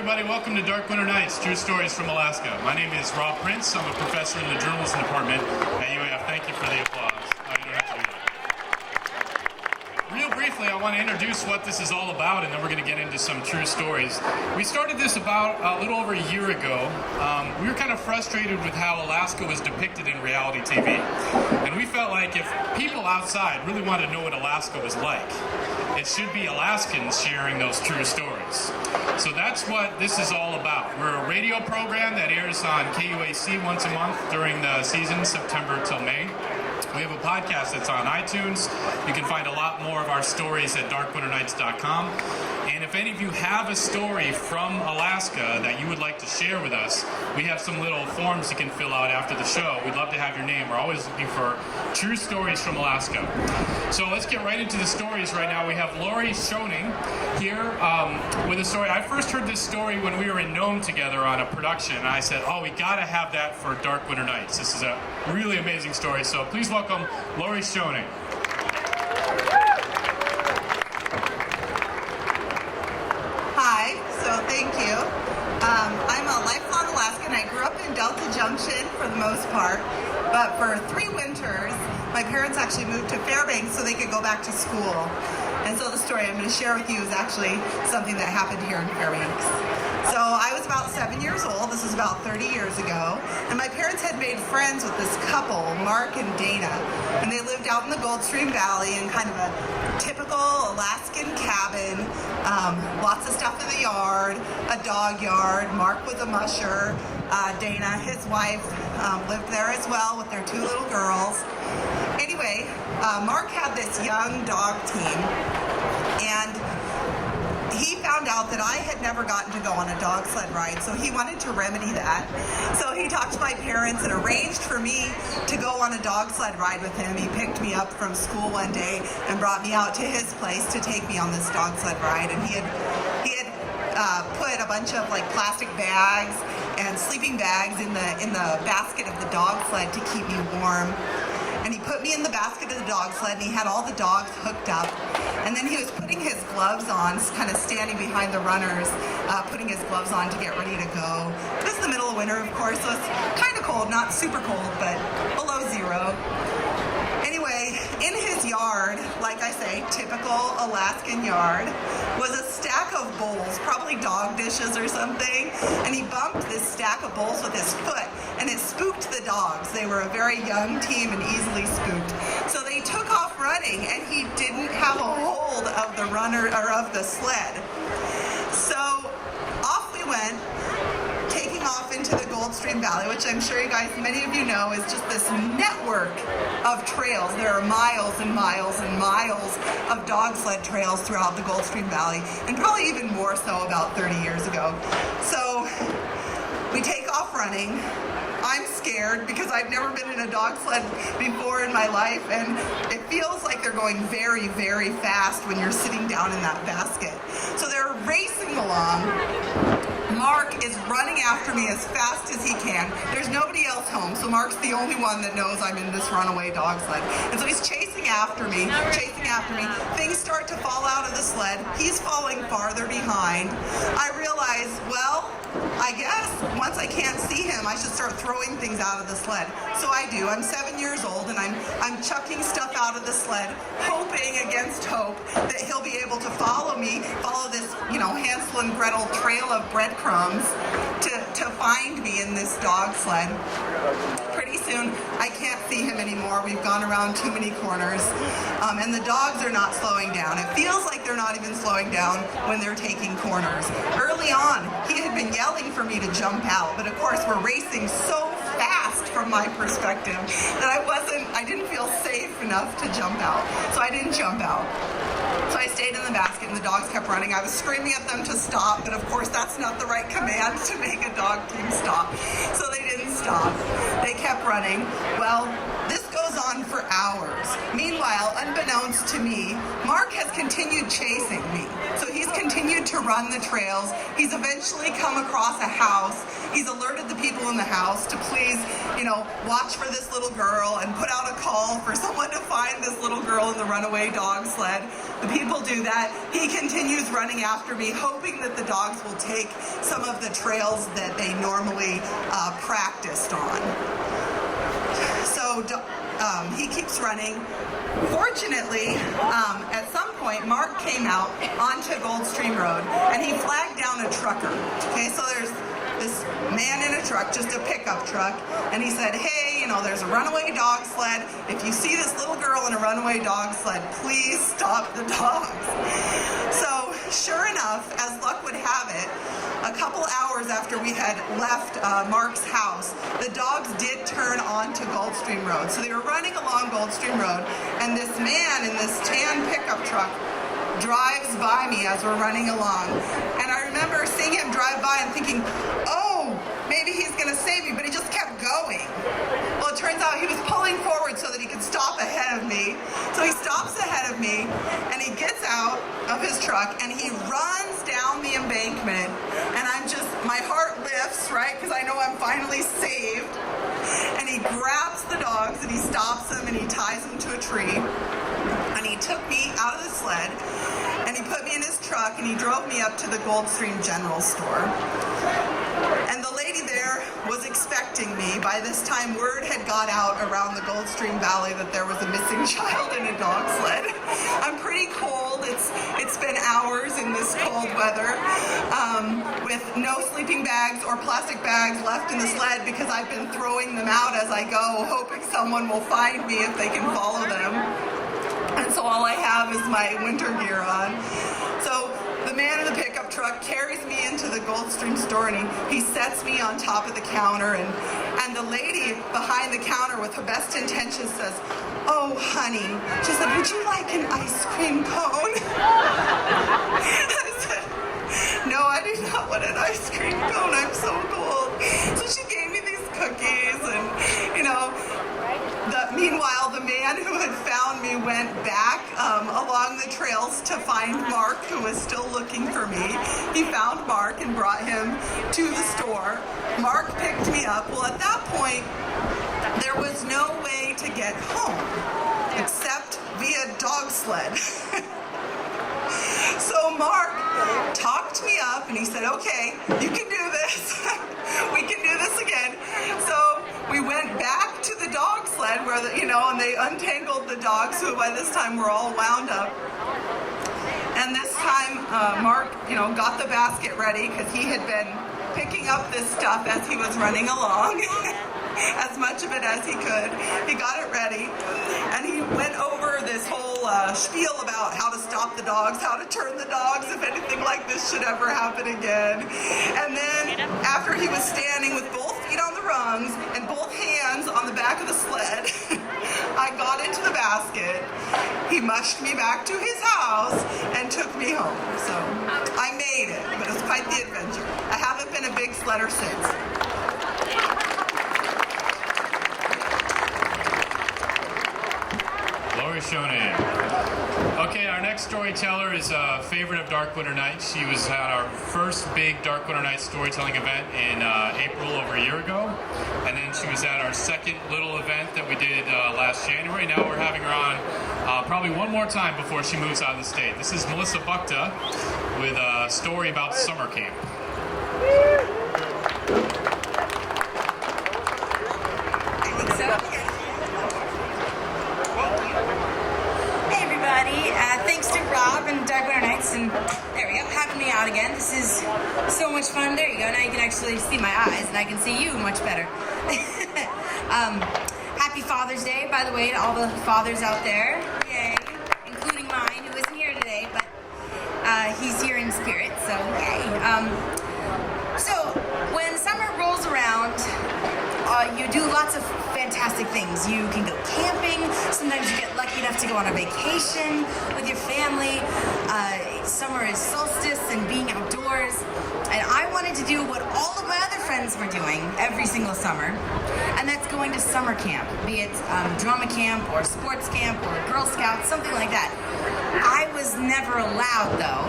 everybody. Welcome to Dark Winter Nights, True Stories from Alaska. My name is Rob Prince. I'm a professor in the journalism department at UAF. Thank you for the applause. You don't have to do that. Real briefly, I want to introduce what this is all about, and then we're going to get into some true stories. We started this about a little over a year ago. We were kind of frustrated with how Alaska was depicted in reality TV. And we felt like if people outside really wanted to know what Alaska was like, it should be Alaskans sharing those true stories. So that's what this is all about. We're a radio program that airs on KUAC once a month during the season, September till May. We have a podcast that's on iTunes. You can find a lot more of our stories at darkwinternights.com. And if any of you have a story from Alaska that you would like to share with us, we have some little forms you can fill out after the show. We'd love to have your name. We're always looking for true stories from Alaska. So let's get right into the stories right now. We have Laurie Schoening here with a story. I first heard this story when we were in Nome together on a production, and I said, oh, we got to have that for Dark Winter Nights. This is a really amazing story. So please welcome Laurie Schoening. Thank you. I'm a lifelong Alaskan. I grew up in Delta Junction for the most part, but for 3 winters, my parents actually moved to Fairbanks so they could go back to school. And so the story I'm going to share with you is actually something that happened here in Fairbanks. So I was about 7 years old. This was about 30 years ago. And my parents had made friends with this couple, Mark and Dana. And they lived out in the Goldstream Valley in kind of a typical Alaskan cabin. Lots of stuff in the yard, a dog yard. Mark was a musher. Dana, his wife, lived there as well with their 2 little girls. Anyway, Mark had this young dog team. And he found out that I had never gotten to go on a dog sled ride, so he wanted to remedy that. So he talked to my parents and arranged for me to go on a dog sled ride with him. He picked me up from school one day and brought me out to his place to take me on this dog sled ride. And he had put a bunch of like plastic bags and sleeping bags in the basket of the dog sled to keep me warm. And he put me in the basket of the dog sled, and he had all the dogs hooked up. And then he was putting his gloves on, kind of standing behind the runners, putting his gloves on to get ready to go. It was the middle of winter, of course, so it's kind of cold, not super cold, but below 0. Anyway, in his yard, like I say, typical Alaskan yard, was a stack of bowls, probably dog dishes or something, and he bumped this stack of bowls with his foot, and it spooked the dogs. They were a very young team and easily spooked. So they took off running, and he didn't have a hold of the runner or of the sled. So off we went, taking off into the Goldstream Valley, which I'm sure you guys, many of you know, is just this network of trails. There are miles and miles and miles of dog sled trails throughout the Goldstream Valley, and probably even more so about 30 years ago. So we take off running. I'm scared because I've never been in a dog sled before in my life, and it feels like they're going very, very fast when you're sitting down in that basket. So they're racing along. Mark is running after me as fast as he can. There's nobody else home, so Mark's the only one that knows I'm in this runaway dog sled. And so he's chasing after me. Things start to fall out of the sled. He's falling farther behind. I realize, well, I guess once I can't see him, I should start throwing things out of the sled. So I do. I'm 7 years old, and I'm chucking stuff out of the sled, hoping against hope that he'll be able to follow this, Hansel and Gretel trail of breadcrumbs to find me in this dog sled. Pretty soon, I can't see him anymore. We've gone around too many corners, and the dogs are not slowing down. It feels like they're not even slowing down when they're taking corners. Early on, he had been yelling for me to jump out, but of course we're racing so fast from my perspective that I didn't feel safe enough to jump out, so I didn't jump out. So I stayed in the basket and the dogs kept running. I was screaming at them to stop, but of course that's not the right command to make a dog team stop. So they didn't stop. They kept running. Well, this goes on for hours. Meanwhile, unbeknownst to me, Mark has continued chasing me. So he's continued to run the trails. He's eventually come across a house. He's alerted the people in the house to please, watch for this little girl and put out a call for someone to find this little girl in the runaway dog sled. The people do that. He continues running after me, hoping that the dogs will take some of the trails that they normally practiced on. So he keeps running. Fortunately, at some point, Mark came out onto Goldstream Road, and he flagged down a trucker. Okay, so there's this man in a truck, just a pickup truck, and he said, hey, there's a runaway dog sled. If you see this little girl in a runaway dog sled, please stop the dogs. So sure enough, as luck would have it, a couple hours after we had left Mark's house, the dogs did turn onto Goldstream Road. So they were running along Goldstream Road, and this man in this tan pickup truck drives by me as we're running along. And I remember seeing him drive by and thinking, oh, maybe he's going to save me, but he just kept going. Well, it turns out he was pulling forward so that he could stop ahead of me. So he stops ahead of me, and he gets out of his truck, and he runs down the embankment, and my heart lifts, right, because I know I'm finally saved. And he grabs the dogs, and he stops them, and he ties them to a tree. And he took me out of the sled, and he put me in his truck, and he drove me up to the Goldstream General Store. And the lady there was expecting me. By this time, word had got out around the Goldstream Valley that there was a missing child in a dog sled. I'm pretty cold. It's been hours in this cold weather, with no sleeping bags or plastic bags left in the sled because I've been throwing them out as I go, hoping someone will find me if they can follow them. And so all I have is my winter gear on. So the man in the pickup truck carries me into the Goldstream store, and he sets me on top of the counter, and the lady behind the counter with her best intentions says, oh, honey, she said, would you like an ice cream cone? I said, no, I do not want an ice cream cone. I'm so cold. So she gave me these cookies, and, meanwhile, the man who had found me went back along the trails to find Mark, who was still looking for me. He found Mark and brought him to the store. Mark picked me up. Well, at that point, there was no way to get home except via dog sled. So Mark talked me up, and he said, okay, you can do this. We can do this again. So we went back to the dog sled where, and they untangled the dogs, who by this time were all wound up. And this time, Mark, got the basket ready because he had been picking up this stuff as he was running along, as much of it as he could. He got it ready, and he went over this whole spiel about how to stop the dogs, how to turn the dogs if anything like this should ever happen again. And then after he was standing with both feet on the rungs and both hands on the back of the sled, I got into the basket. He mushed me back to his house and took me home. So I made it, but it was quite the adventure. I haven't been a big sledder since. Laurie Schoening. Okay, our next storyteller is a favorite of Dark Winter Nights. She was at our first big Dark Winter Nights storytelling event in April over a year ago. And then she was at our second little event that we did last January. Now we're having her on probably one more time before she moves out of the state. This is Melissa Buchta with a story about summer camp. Thanks to Rob and Dark Winter Nights, and there we go, having me out again. This is so much fun. There you go. Now you can actually see my eyes, and I can see you much better. Happy Father's Day, by the way, to all the fathers out there. Yay. Including mine, who isn't here today, but he's here in spirit, so yay. So, when summer rolls around, you do lots of fantastic things. You can go camping. Sometimes you get lucky enough to go on a vacation with your family. Summer is solstice and being outdoors. And I wanted to do what all of my other friends were doing every single summer, and that's going to summer camp, be it drama camp or sports camp or Girl Scouts, something like that. I was never allowed, though,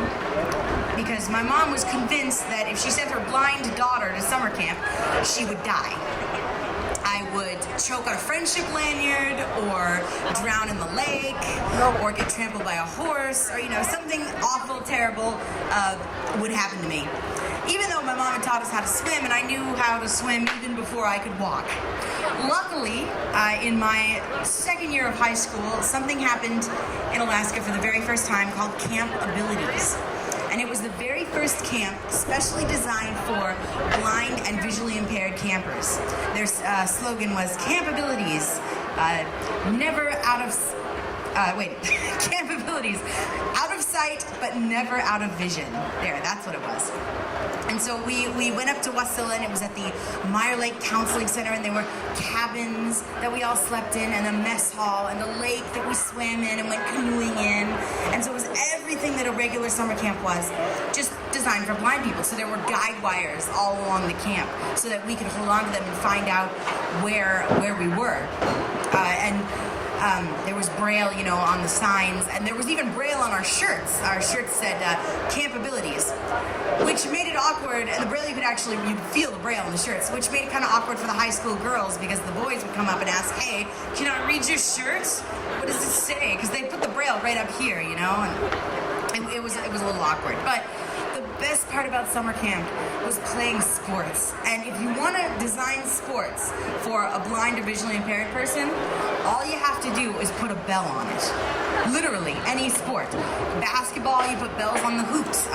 because my mom was convinced that if she sent her blind daughter to summer camp, she would die. I would choke on a friendship lanyard, or drown in the lake, or get trampled by a horse, or something awful, terrible would happen to me. Even though my mom had taught us how to swim, and I knew how to swim even before I could walk. Luckily, in my second year of high school, something happened in Alaska for the very first time called Camp Abilities. And it was the very first camp specially designed for blind and visually impaired campers. Their slogan was Camp Abilities, never out of... Camp Abilities, out of sight but never out of vision. There, that's what it was. And so we went up to Wasilla, and it was at the Meyer Lake Counseling Center, and there were cabins that we all slept in, and a mess hall, and a lake that we swam in and went canoeing in. And so it was everything that a regular summer camp was, just designed for blind people. So there were guide wires all along the camp so that we could hold on to them and find out where we were. There was Braille, on the signs, and there was even Braille on our shirts. Our shirts said Camp Abilities, which made it awkward, and the Braille you'd feel the Braille on the shirts, which made it kind of awkward for the high school girls, because the boys would come up and ask, hey, can I read your shirt? What does it say? Because they put the Braille right up here, and it was a little awkward. But the best part about summer camp was playing sports. And if you want to design sports for a blind or visually impaired person, all you have to do is put a bell on it. Literally, any sport. Basketball, you put bells on the hoops.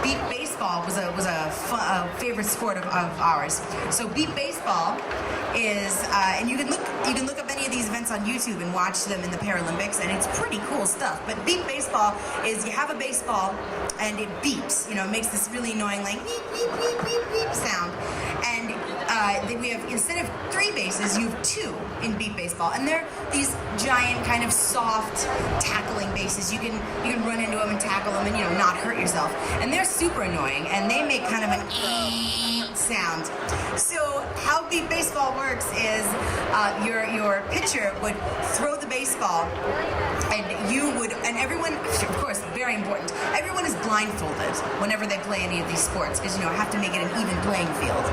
Beep baseball was a favorite sport of ours. So beep baseball is, and you can look up any of these events on YouTube and watch them in the Paralympics, and it's pretty cool stuff. But beep baseball is you have a baseball and it beeps. It makes this really annoying like beep beep beep beep beep sound. And then we have, instead of 3 bases, you have 2 in beep baseball, and they're these giant kind of soft tackling bases. You can run into them and tackle them and not hurt yourself. And they're super annoying, and they make kind of an sound. So how beep baseball works is your pitcher would throw the baseball, and everyone, of course, very important, everyone is blindfolded whenever they play any of these sports, because have to make it an even playing field.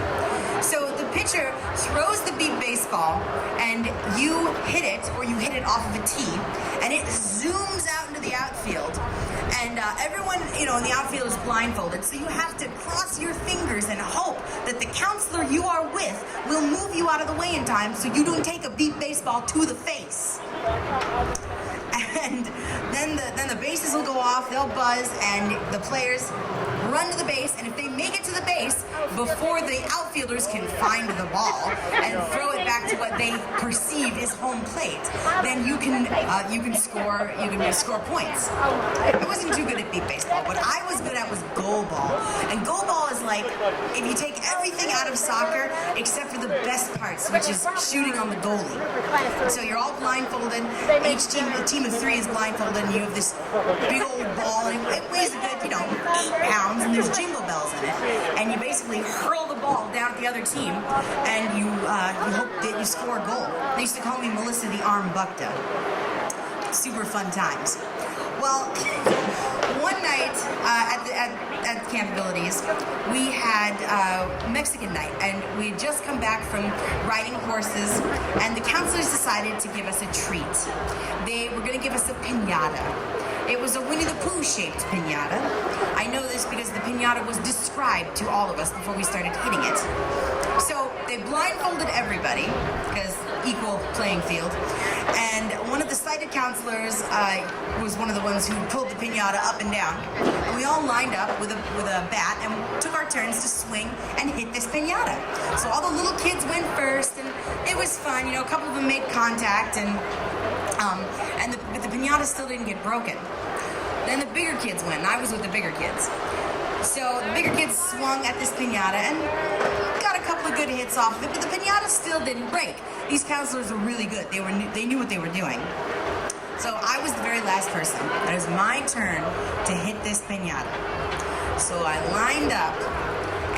So the pitcher throws the beep baseball, and you hit it, or you hit it off of a tee, and it zooms out into the outfield. And everyone, in the outfield is blindfolded, so you have to cross your fingers and hope that the counselor you are with will move you out of the way in time so you don't take a beep baseball to the face. And then the bases will go off, they'll buzz, and the players run to the base, and if they make it to the base before the outfielders can find the ball and throw it back to what they perceive is home plate, then you can score points. I wasn't too good at beep baseball. What I was good at was goal ball. And goal ball is like if you take everything out of soccer except for the best parts, which is shooting on the goalie. So you're all blindfolded. Each team, a team of 3 is blindfolded, and you have this big old ball, and it weighs a good, 8 pounds, and there's jingle bells in it. And you basically hurl the ball down at the other team, and you hope that you score a goal. They used to call me Melissa the Arm Buchta. Super fun times. Well, one night at Camp Abilities, we had Mexican night, and we had just come back from riding horses, and the counselors decided to give us a treat. They were going to give us a piñata. It was a Winnie the Pooh shaped piñata. I know this because the piñata was described to all of us before we started hitting it. So they blindfolded everybody, because equal playing field. And one of the sighted counselors was one of the ones who pulled the piñata up and down. And we all lined up with a bat and took our turns to swing and hit this piñata. So all the little kids went first, and it was fun. A couple of them made contact, but the piñata still didn't get broken. Then the bigger kids went, and I was with the bigger kids. So the bigger kids swung at this piñata and got a couple of good hits off of it, but the piñata still didn't break. These counselors were really good. They knew what they were doing. So I was the very last person. It was my turn to hit this piñata. So I lined up,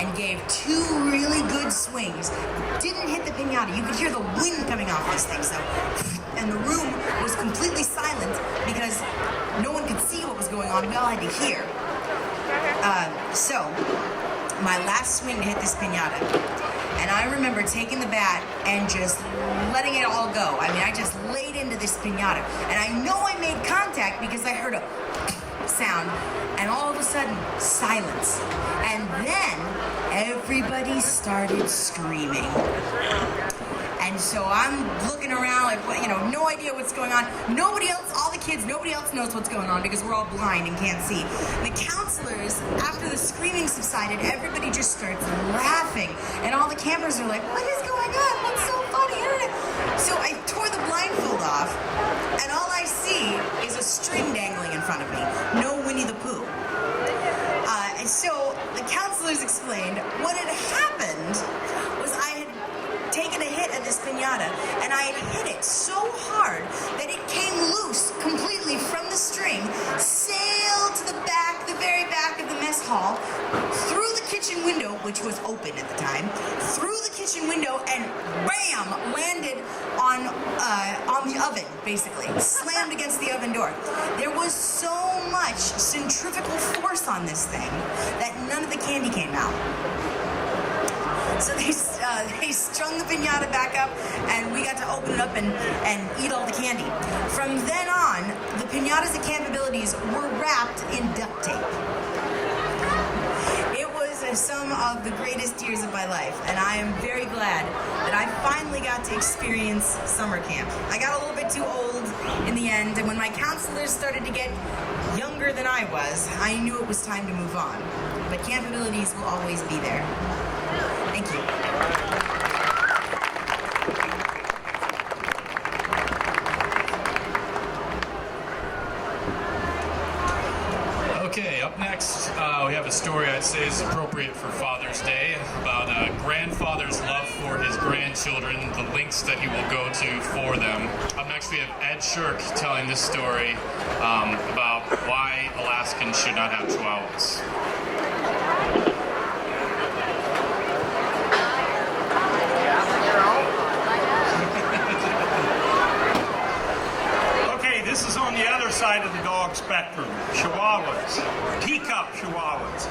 and gave 2 really good swings. Didn't hit the piñata. You could hear the wind coming off these things though. And the room was completely silent because no one could see what was going on. We all had to hear. So, my last swing to hit this piñata, and I remember taking the bat and just letting it all go. I mean, I just laid into this piñata, and I know I made contact because I heard a sound, and all of a sudden, silence. And then, everybody started screaming. And so I'm looking around like, no idea what's going on. Nobody else, all the kids, nobody else knows what's going on because we're all blind and can't see. The counselors, after the screaming subsided, everybody just starts laughing. And all the campers are like, what is going on? What's so funny? So I tore the blindfold off, and all I see is a string dangling in front of me. No Winnie the Pooh. And so the counselors explained what had happened was I had taken a hit at this piñata, and I had hit it so hard that it came loose completely from the string, sailed to the very back of the mess hall, through the kitchen window, which was open at the time, through the kitchen window, and bam, landed on the oven, basically, slammed against the oven door. There was so much centrifugal force on this thing that none of the candy came out. So they strung the piñata back up, and we got to open it up and eat all the candy. From then on, the piñatas at Camp Abilities were wrapped in duct tape. It was some of the greatest years of my life, and I am very glad that I finally got to experience summer camp. I got a little bit too old in the end, and when my counselors started to get younger than I was, I knew it was time to move on. But Camp Abilities will always be there. Thank you. Okay, up next, we have a story I'd say is appropriate for Father's Day about a grandfather's love for his grandchildren, the lengths that he will go to for them. Up next, we have Ed Sherk telling this story about why Alaskans should not have chihuahuas. This is on the other side of the dog spectrum, Chihuahuas, teacup Chihuahuas.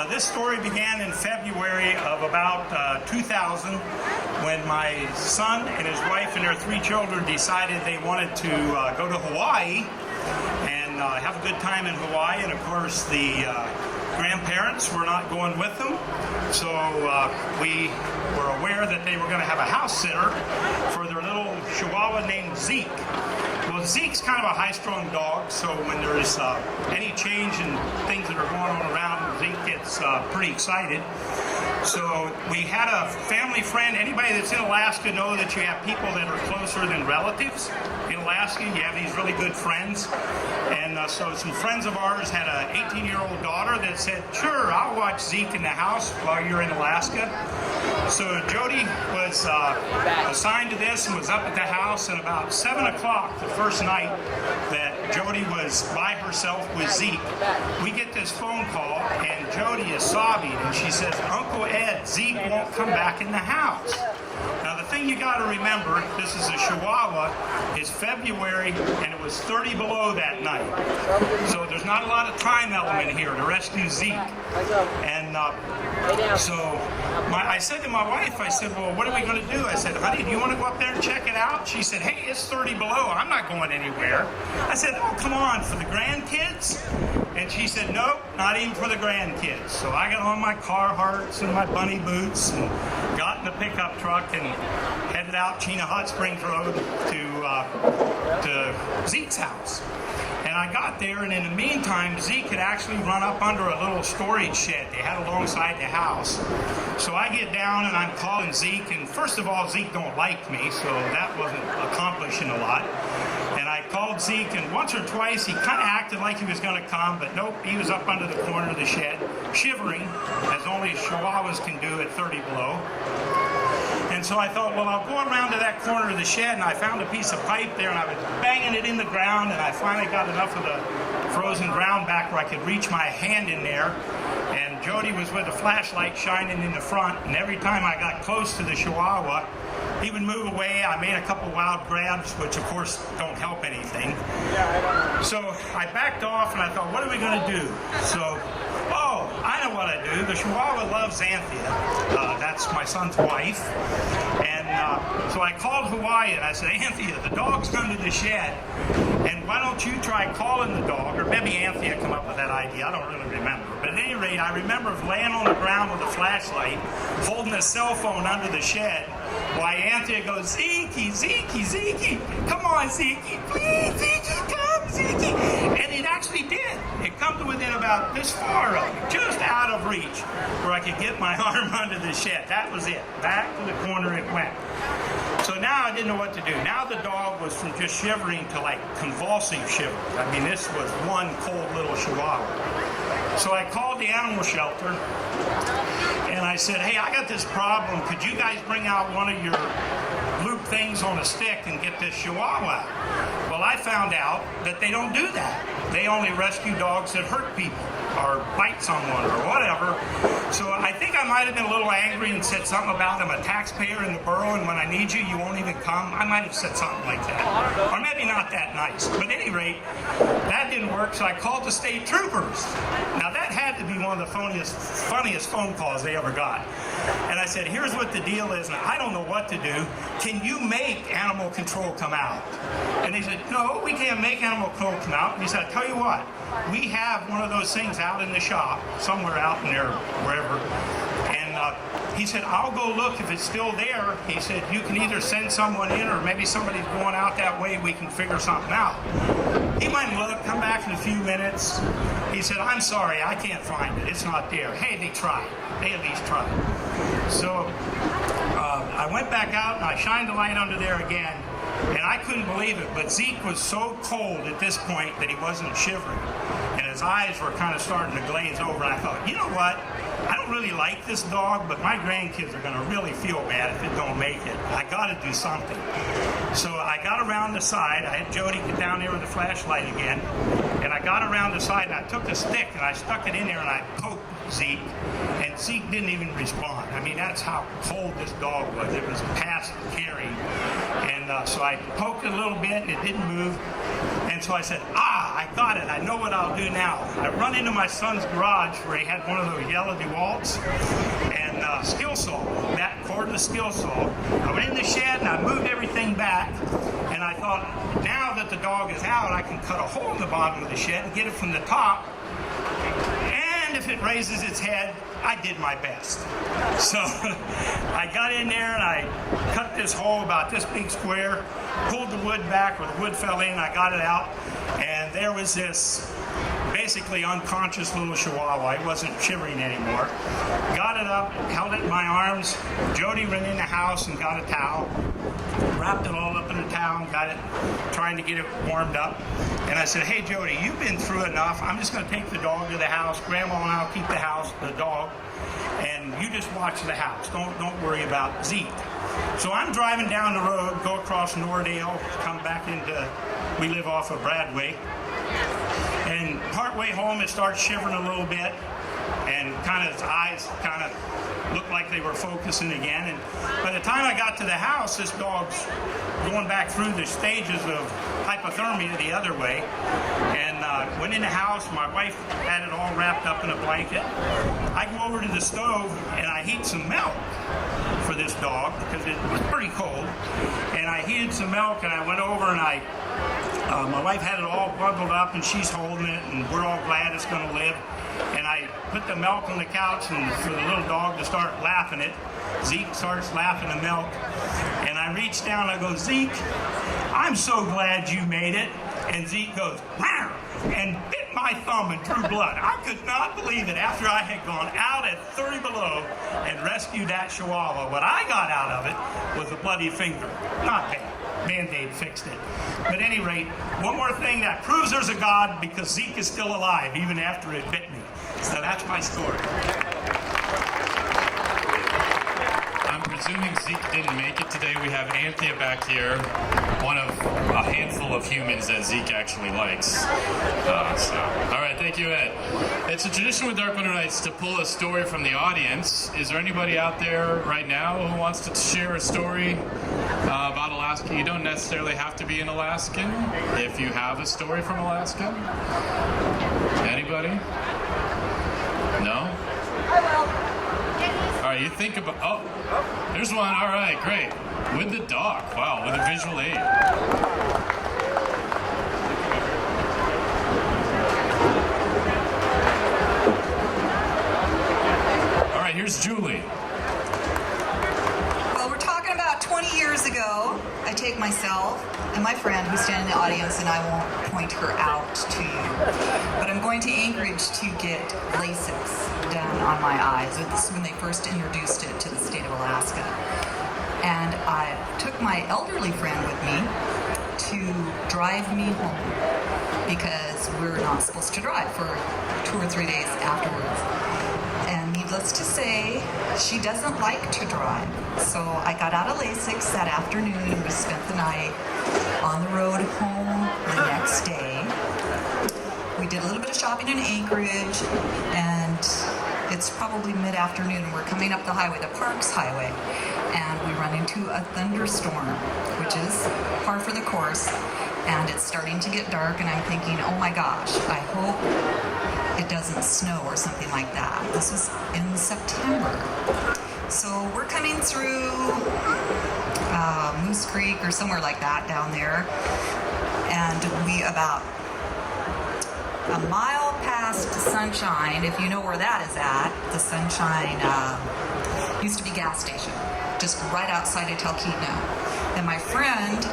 This story began in February of about 2000 when my son and his wife and their 3 children decided they wanted to go to Hawaii and have a good time in Hawaii. And of course the grandparents were not going with them, so we were aware that they were going to have a house sitter for their little Chihuahua named Zeke. Well, Zeke's kind of a high-strung dog, so when there's any change in things that are going on around, Zeke gets pretty excited. So we had a family friend. Anybody that's in Alaska know that you have people that are closer than relatives. In Alaska, you have these really good friends. And so some friends of ours had an 18-year-old daughter that said, sure, I'll watch Zeke in the house while you're in Alaska. So Jody was assigned to this and was up at the house, and about 7 o'clock the first night that Jody was by herself with Zeke, we get this phone call, and Jody is sobbing, and she says, Uncle Ed, Zeke won't come back in the house. Now the thing you got to remember, this is a Chihuahua, it's February, and it was 30 below that night. So there's not a lot of time element here to rescue Zeke. And so I said to my wife, I said, well, what are we going to do? I said, honey, do you want to go up there and check it out? She said, hey, it's 30 below. I'm not going anywhere. I said, oh, come on, for the grandkids? And she said, nope, not even for the grandkids. So I got on my Carhartts and my bunny boots and got in the pickup truck and headed out Chena Hot Springs Road to Zeke's house. And I got there, and in the meantime, Zeke had actually run up under a little storage shed they had alongside the house. So I get down, and I'm calling Zeke, and first of all, Zeke don't like me, so that wasn't accomplishing a lot. And I called Zeke, and once or twice, he kind of acted like he was going to come, but nope, he was up under the corner of the shed, shivering, as only Chihuahuas can do at 30 below. And so I thought, well, I'll go around to that corner of the shed, and I found a piece of pipe there, and I was banging it in the ground, and I finally got enough of the frozen ground back where I could reach my hand in there and and Jody was with a flashlight shining in the front, and every time I got close to the Chihuahua, he would move away. I made a couple wild grabs, which of course don't help anything. So I backed off and I thought, what are we going to do? So, I know what I do. The Chihuahua loves Anthea. That's my son's wife. And so I called Hawaii and I said, Anthea, the dog's under the shed. And why don't you try calling the dog? Or maybe Anthea come up with that idea. I don't really remember. But at any rate, I remember laying on the ground with a flashlight, holding a cell phone under the shed, while Anthea goes, Zeke, Zeke, Zeke, come on, Zeke, please, Zeke, come, Zeke. And it actually did. It come to within about this far of me, just out of reach, where I could get my arm under the shed. That was it. Back to the corner it went. So now I didn't know what to do. Now the dog was from just shivering to like convulsive shiver. I mean, this was one cold little Chihuahua. So I called the animal shelter and I said, hey, I got this problem. Could you guys bring out one of your loop things on a stick and get this Chihuahua out? Well, I found out that they don't do that. They only rescue dogs that hurt people or bite someone or whatever. So I think I might have been a little angry and said something about I'm a taxpayer in the borough and when I need you, you won't even come. I might have said something like that. Or maybe not that nice. But at any rate, that didn't work, so I called the state troopers. Now that had to be one of the funniest phone calls they ever got. And I said, here's what the deal is, and I don't know what to do. Can you make animal control come out? And they said, no, we can't make animal control come out. And he said, I tell you what, we have one of those things out in the shop, somewhere out in there, wherever. And he said, I'll go look if it's still there. He said, you can either send someone in or maybe somebody's going out that way. We can figure something out. He went and looked, come back in a few minutes. He said, I'm sorry, I can't find it. It's not there. Hey, they tried. They at least tried. So I went back out and I shined the light under there again. And I couldn't believe it, but Zeke was so cold at this point that he wasn't shivering. And his eyes were kind of starting to glaze over. And I thought, you know what? I don't really like this dog, but my grandkids are going to really feel bad if it don't make it. I got to do something. So I got around the side. I had Jody get down there with the flashlight again. And I got around the side and I took a stick and I stuck it in there and I poked Zeke. And Zeke didn't even respond. I mean, that's how cold this dog was. It was past caring. And so I poked it a little bit and it didn't move. And so I said, I got it. I know what I'll do now. I run into my son's garage where he had one of those yellow DeWalt's and skill saw, that cordless skill saw. I went in the shed and I moved everything back. And I thought, now that the dog is out, I can cut a hole in the bottom of the shed and get it from the top. And if it raises its head, I did my best. So I got in there and I cut this hole about this big square, pulled the wood back where the wood fell in, I got it out, and there was this basically unconscious little Chihuahua. It wasn't shivering anymore. Got it up, held it in my arms. Jody ran in the house and got a towel, wrapped it all up in a towel and got it, trying to get it warmed up. And I said, hey, Jody, you've been through enough. I'm just going to take the dog to the house. Grandma and I'll keep the dog, and you just watch the house. Don't worry about Zeke. So I'm driving down the road, go across Nordale, come back into, we live off of Bradway. And partway home, it starts shivering a little bit, and kind of its eyes kind of looked like they were focusing again. And by the time I got to the house, this dog's going back through the stages of hypothermia the other way. And went in the house. My wife had it all wrapped up in a blanket. I go over to the stove and I heat some milk for this dog because it was pretty cold. And I heated some milk and I went over and my wife had it all bundled up and she's holding it and we're all glad it's going to live. And I put the milk on the couch and for the little dog to start lapping it. Zeke starts lapping the milk. And I reach down and I go, Zeke, I'm so glad you made it. And Zeke goes, wow, and bit my thumb and drew blood. I could not believe it after I had gone out at 30 below and rescued that Chihuahua. What I got out of it was a bloody finger. Not bad. Band-Aid fixed it. But at any rate, one more thing that proves there's a God because Zeke is still alive even after it bit me. So that's my story. I'm presuming Zeke Zeke didn't make it today, we have Anthea back here, one of a handful of humans that Zeke actually likes. All right, thank you, Ed. It's a tradition with Dark Winter Nights to pull a story from the audience. Is there anybody out there right now who wants to share a story about Alaska? You don't necessarily have to be an Alaskan if you have a story from Alaska. Anybody? No? All right, you think about, oh, there's one. All right, great. With the dog. Wow, with a visual aid. All right, here's Julie. Well, we're talking about 20 years ago. I take myself and my friend who's standing in the audience, and I won't point her out to you, but I'm going to Anchorage to get LASIK done on my eyes. This is when they first introduced it to the state of Alaska. And I took my elderly friend with me to drive me home because we're not supposed to drive for 2 or 3 days afterwards. And needless to say, she doesn't like to drive. So I got out of LASIK that afternoon and we spent the night on the road home the next day. We did a little bit of shopping in Anchorage, and it's probably mid-afternoon and we're coming up the highway, the Parks Highway, and we run into a thunderstorm, which is par for the course, and it's starting to get dark, and I'm thinking, oh my gosh, I hope it doesn't snow or something like that. This was in September. So we're coming through Moose Creek or somewhere like that down there, and we about a mile past Sunshine, if you know where that is at. The Sunshine used to be a gas station, just right outside of Talkeetna. And my friend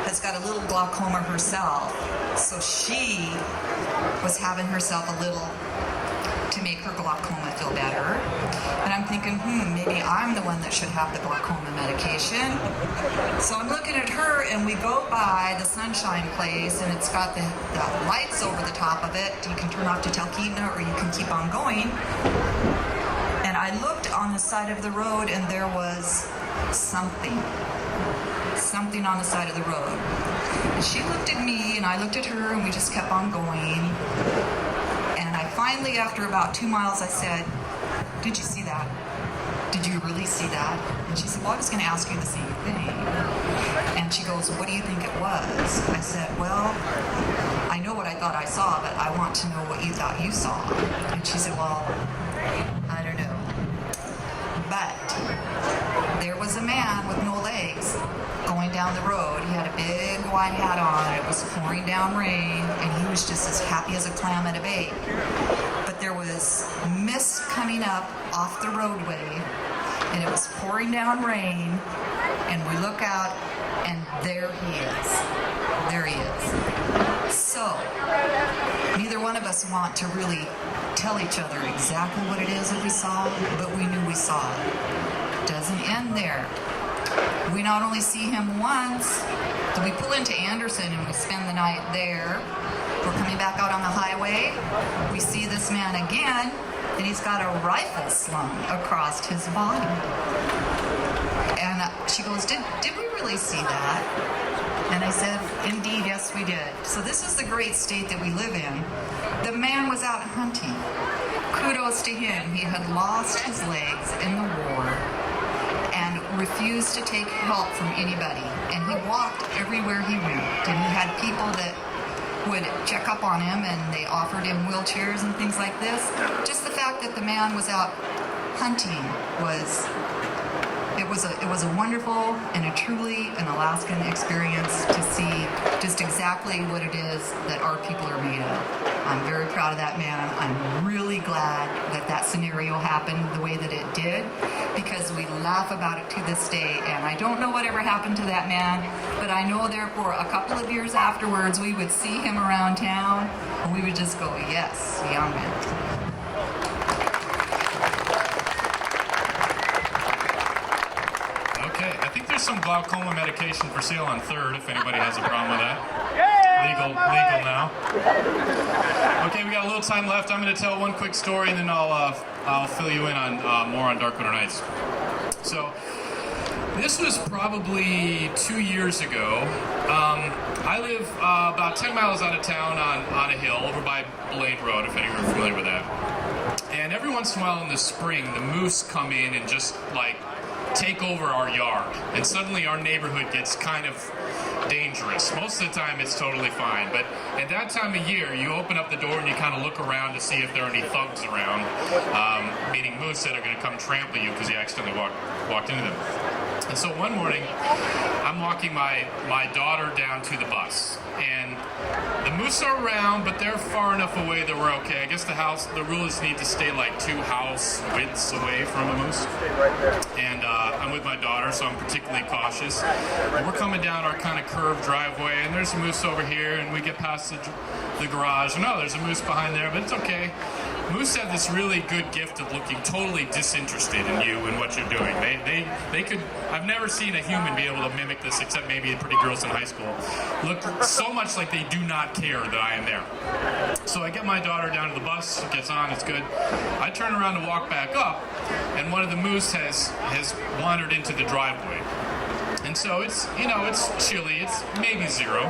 has got a little glaucoma herself, so she was having herself a little to make her glaucoma feel better. And I'm thinking, maybe I'm the one that should have the glaucoma medication. So I'm looking at her, and we go by the Sunshine place, and it's got the lights over the top of it. You can turn off to Talkeetna, or you can keep on going. And I looked on the side of the road, and there was something on the side of the road. And she looked at me, and I looked at her, and we just kept on going. And I finally, after about 2 miles, I said, "Did you see that? Did you really see that?" And she said, "Well, I was going to ask you the same thing." And she goes, "What do you think it was?" I said, "Well, I know what I thought I saw, but I want to know what you thought you saw." And she said, "Well, I don't know. But there was a man with no legs going down the road. He had a big white hat on. It was pouring down rain, and he was just as happy as a clam at a bake. But there was mist coming up off the roadway, and it was pouring down rain, and we look out, and there he is. There he is." So, neither one of us want to really tell each other exactly what it is that we saw, but we knew we saw it. Doesn't end there. We not only see him once, but we pull into Anderson and we spend the night there. We're coming back out on the highway. We see this man again, and he's got a rifle slung across his body. And she goes, did we really see that? And I said, "Indeed, yes, we did." So this is the great state that we live in. The man was out hunting. Kudos to him. He had lost his legs in the war and refused to take help from anybody. And he walked everywhere he went. And he had people that would check up on him, and they offered him wheelchairs and things like this. Just the fact that the man was out hunting was a wonderful and a truly an Alaskan experience to see just exactly what it is that our people are made of. I'm very proud of that man. I'm really glad that that scenario happened the way that it did, because we laugh about it to this day. And I don't know whatever happened to that man, but I know therefore a couple of years afterwards we would see him around town, and we would just go, "Yes, young man." I think there's some glaucoma medication for sale on 3rd if anybody has a problem with that. Legal now. Okay, we got a little time left. I'm going to tell one quick story, and then I'll fill you in on more on Dark Winter Nights. So, This was probably 2 years ago. I live about 10 miles out of town on a hill over by Blade Road, if anyone are familiar with that. And every once in a while in the spring, the moose come in and just like take over our yard. And suddenly our neighborhood gets kind of dangerous. Most of the time it's totally fine, but at that time of year you open up the door and you kind of look around to see if there are any thugs around, meaning moose that are going to come trample you because you accidentally walked into them. And so one morning I'm walking my daughter down to the bus, and the moose are around, but they're far enough away that we're okay. I guess the rule is need to stay like 2 house widths away from a moose. And I'm with my daughter, so I'm particularly cautious. And we're coming down our kind of curved driveway, and there's a moose over here, and we get past the garage. And there's a moose behind there, but it's okay. Moose have this really good gift of looking totally disinterested in you and what you're doing. They could. I've never seen a human be able to mimic this, except maybe pretty girls in high school. Look so much like they do not care that I am there. So I get my daughter down to the bus. She gets on. It's good. I turn around to walk back up, and one of the moose has wandered into the driveway. And so it's chilly. It's maybe 0,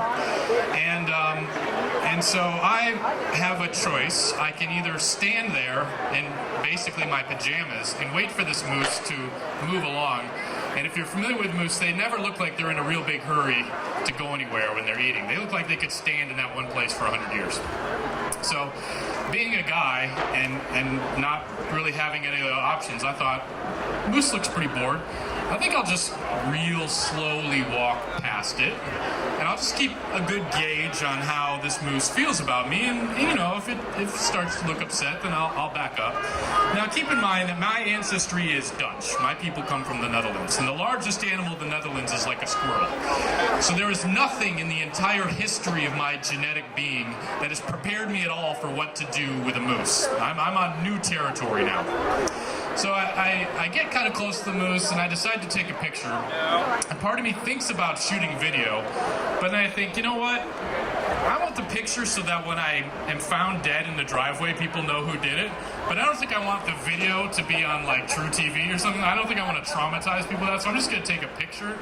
and so I have a choice. I can either stand there in basically my pajamas and wait for this moose to move along. And if you're familiar with moose, they never look like they're in a real big hurry to go anywhere when they're eating. They look like they could stand in that one place for 100 years. So, being a guy and not really having any other options, I thought, moose looks pretty bored. I think I'll just real slowly walk past it, and I'll just keep a good gauge on how this moose feels about me, and if it starts to look upset, then I'll back up. Now keep in mind that my ancestry is Dutch. My people come from the Netherlands, and the largest animal in the Netherlands is like a squirrel. So there is nothing in the entire history of my genetic being that has prepared me at all for what to do with a moose. I'm on new territory now. So I get kind of close to the moose, and I decide to take a picture. And part of me thinks about shooting video, but then I think, you know what? I want the picture so that when I am found dead in the driveway, people know who did it. But I don't think I want the video to be on like True TV or something. I don't think I want to traumatize people with that, so I'm just going to take a picture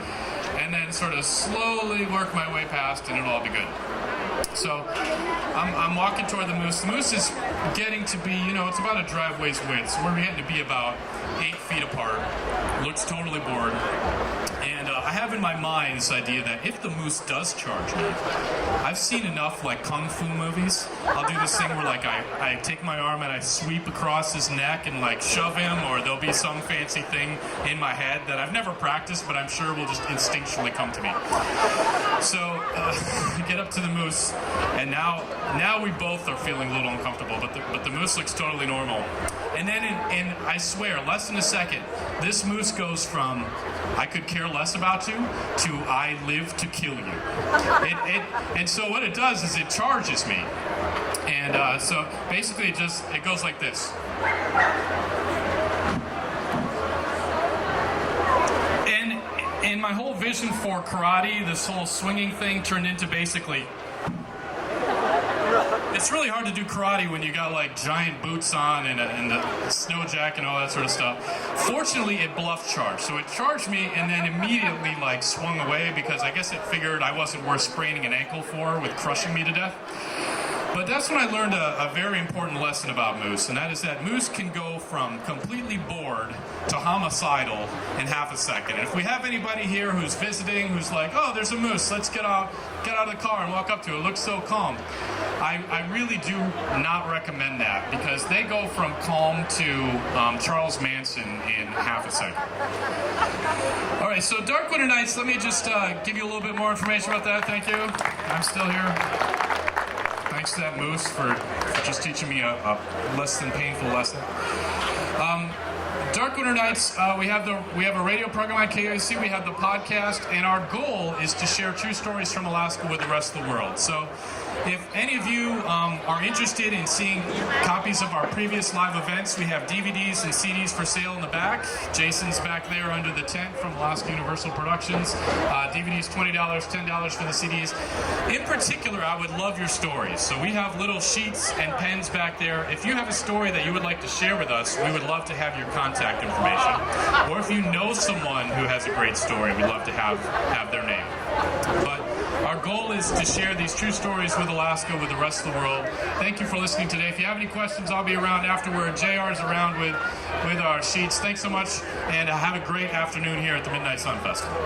and then sort of slowly work my way past, and it'll all be good. So I'm walking toward the moose. The moose is getting to be, it's about a driveway's width. So we're getting to be about 8 feet apart. Looks totally bored. And I have in my mind this idea that if the moose does charge me, I've seen enough like kung fu movies. I'll do this thing where like I take my arm and I sweep across his neck and like shove him, or there'll be some fancy thing in my head that I've never practiced, but I'm sure will just instinctually come to me. So I get up to the moose, and now we both are feeling a little uncomfortable, but the moose looks totally normal. And then in I swear, less than a second, this moose goes from I could care less about you to I live to kill you. And so what it does is it charges me. And so basically it goes like this. And in my whole vision for karate, this whole swinging thing turned into basically, it's really hard to do karate when you got like giant boots on and a snow jacket and all that sort of stuff. Fortunately, it bluff charged. So it charged me and then immediately like swung away because I guess it figured I wasn't worth spraining an ankle for with crushing me to death. But that's when I learned a very important lesson about moose, and that is that moose can go from completely bored to homicidal in half a second. And if we have anybody here who's visiting, who's like, oh, there's a moose, let's get out of the car and walk up to it. It looks so calm. I really do not recommend that, because they go from calm to Charles Manson in half a second. All right, so Dark Winter Nights, let me just give you a little bit more information about that. Thank you. I'm still here. Thanks to that moose for just teaching me a less than painful lesson. Dark Winter Nights, we have a radio program on KIC, we have the podcast, and our goal is to share true stories from Alaska with the rest of the world. So If any of you are interested in seeing copies of our previous live events, we have DVDs and CDs for sale in the back. Jason's back there under the tent from Alaska Universal Productions. DVDs $20, $10 for the CDs. In particular, I would love your stories. So we have little sheets and pens back there. If you have a story that you would like to share with us, we would love to have your contact information. Or if you know someone who has a great story, we'd love to have their name. But our goal is to share these true stories with Alaska, with the rest of the world. Thank you for listening today. If you have any questions, I'll be around afterward. JR's around with our sheets. Thanks so much, and have a great afternoon here at the Midnight Sun Festival.